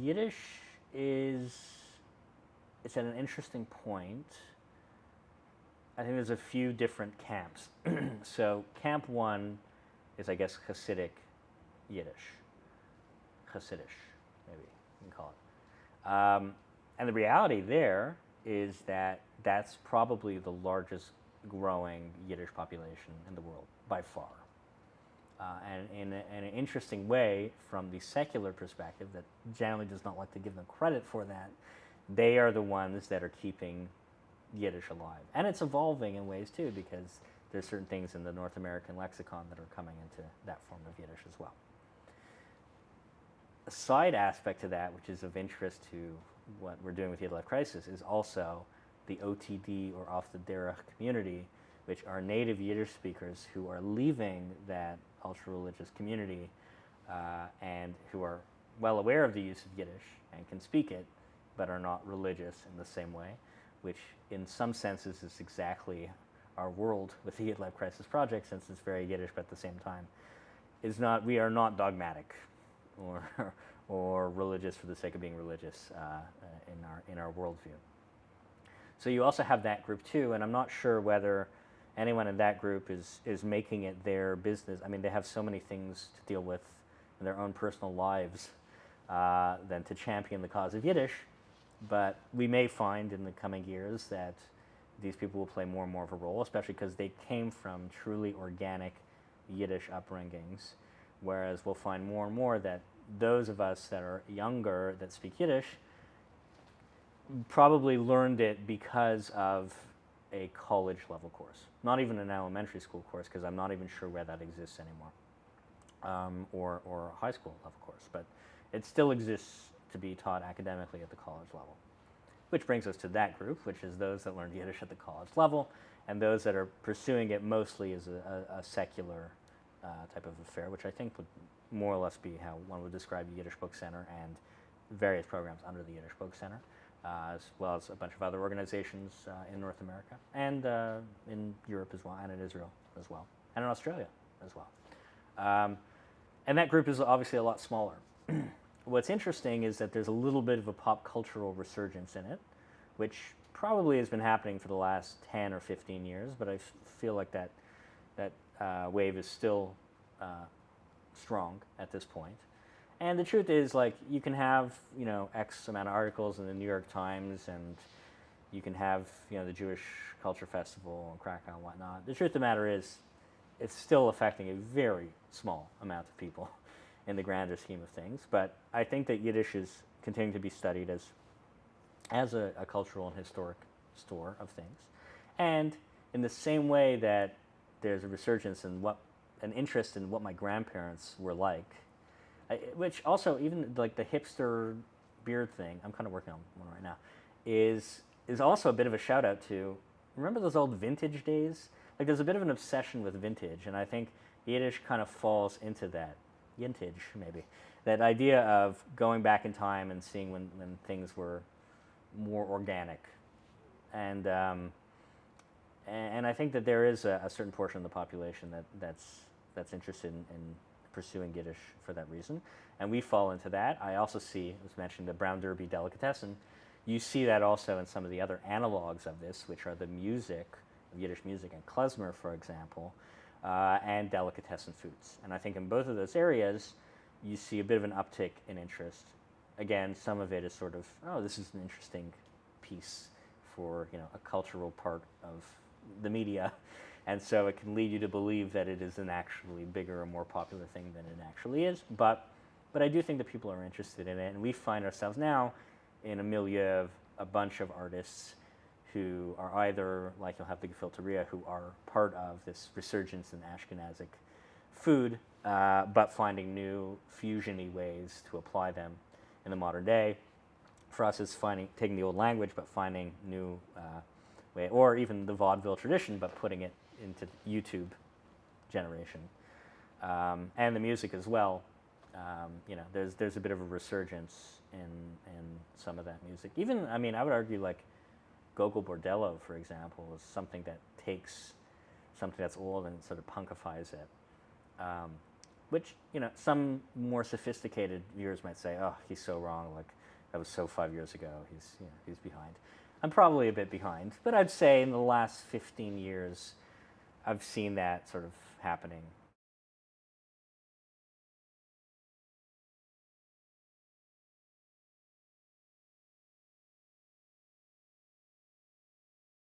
Yiddish is, it's at an interesting point. I think there's a few different camps. So camp one is, I guess, Hasidic Yiddish. Hasidish, maybe you can call it. And the reality there is that that's probably the largest growing Yiddish population in the world by far. And in an interesting way, from the secular perspective, that generally does not like to give them credit for that, they are the ones that are keeping Yiddish alive. And it's evolving in ways too, because there's certain things in the North American lexicon that are coming into that form of Yiddish as well. A side aspect to that, which is of interest to what we're doing with YidLife Crisis, is also the OTD, or off the derech community, which are native Yiddish speakers who are leaving that ultra-religious community and who are well aware of the use of Yiddish and can speak it, but are not religious in the same way, which in some senses is exactly our world with the YidLife Crisis project, since it's very Yiddish, but at the same time is not, we are not dogmatic or religious for the sake of being religious in our worldview. So you also have that group too, and I'm not sure whether anyone in that group is making it their business. I mean, they have so many things to deal with in their own personal lives than to champion the cause of Yiddish. But we may find in the coming years that these people will play more and more of a role, especially because they came from truly organic Yiddish upbringings, whereas we'll find more and more that those of us that are younger that speak Yiddish probably learned it because of a college level course, not even an elementary school course, because I'm not even sure where that exists anymore, or a high school level course, but it still exists to be taught academically at the college level. Which brings us to that group, which is those that learned Yiddish at the college level, and those that are pursuing it mostly as a secular type of affair, which I think would more or less be how one would describe the Yiddish Book Center and various programs under the Yiddish Book Center, as well as a bunch of other organizations in North America, and in Europe as well, and in Israel as well, and in Australia as well. And that group is obviously a lot smaller. What's interesting is that there's a little bit of a pop cultural resurgence in it, which probably has been happening for the last 10 or 15 years, but I feel like that wave is still strong at this point. And the truth is, like, you can have, you know, X amount of articles in the New York Times, and you can have, you know, the Jewish Culture Festival and Krakow and whatnot. The truth of the matter is, it's still affecting a very small amount of people in the grander scheme of things. But I think that Yiddish is continuing to be studied as a cultural and historic store of things. And in the same way that there's a resurgence in an interest in what my grandparents were like, which also, even like the hipster beard thing, I'm kind of working on one right now, is also a bit of a shout out to, remember those old vintage days? Like, there's a bit of an obsession with vintage, and I think Yiddish kind of falls into that. Vintage, maybe. That idea of going back in time and seeing when things were more organic. And I think that there is a certain portion of the population that's interested in pursuing Yiddish for that reason. And we fall into that. I also see, as mentioned, the Brown Derby delicatessen. You see that also in some of the other analogs of this, which are the music, Yiddish music, and klezmer, for example, and delicatessen foods. And I think in both of those areas, you see a bit of an uptick in interest. Again, some of it is sort of, oh, this is an interesting piece for, you know, a cultural part of the media. And so it can lead you to believe that it is an actually bigger or more popular thing than it actually is. But I do think that people are interested in it. And we find ourselves now in a milieu of a bunch of artists who are either, like you'll have the Gefilteria, who are part of this resurgence in Ashkenazic food, but finding new fusion-y ways to apply them in the modern day. For us, it's taking the old language, but finding new way, or even the vaudeville tradition, but putting it into YouTube generation. And the music as well. You know, there's a bit of a resurgence in some of that music. Even, I mean, I would argue, like, Gogol Bordello, for example, is something that takes something that's old and sort of punkifies it. which, you know, some more sophisticated viewers might say, oh, he's so wrong, like, that was so 5 years ago, he's behind. I'm probably a bit behind, but I'd say in the last 15 years, I've seen that sort of happening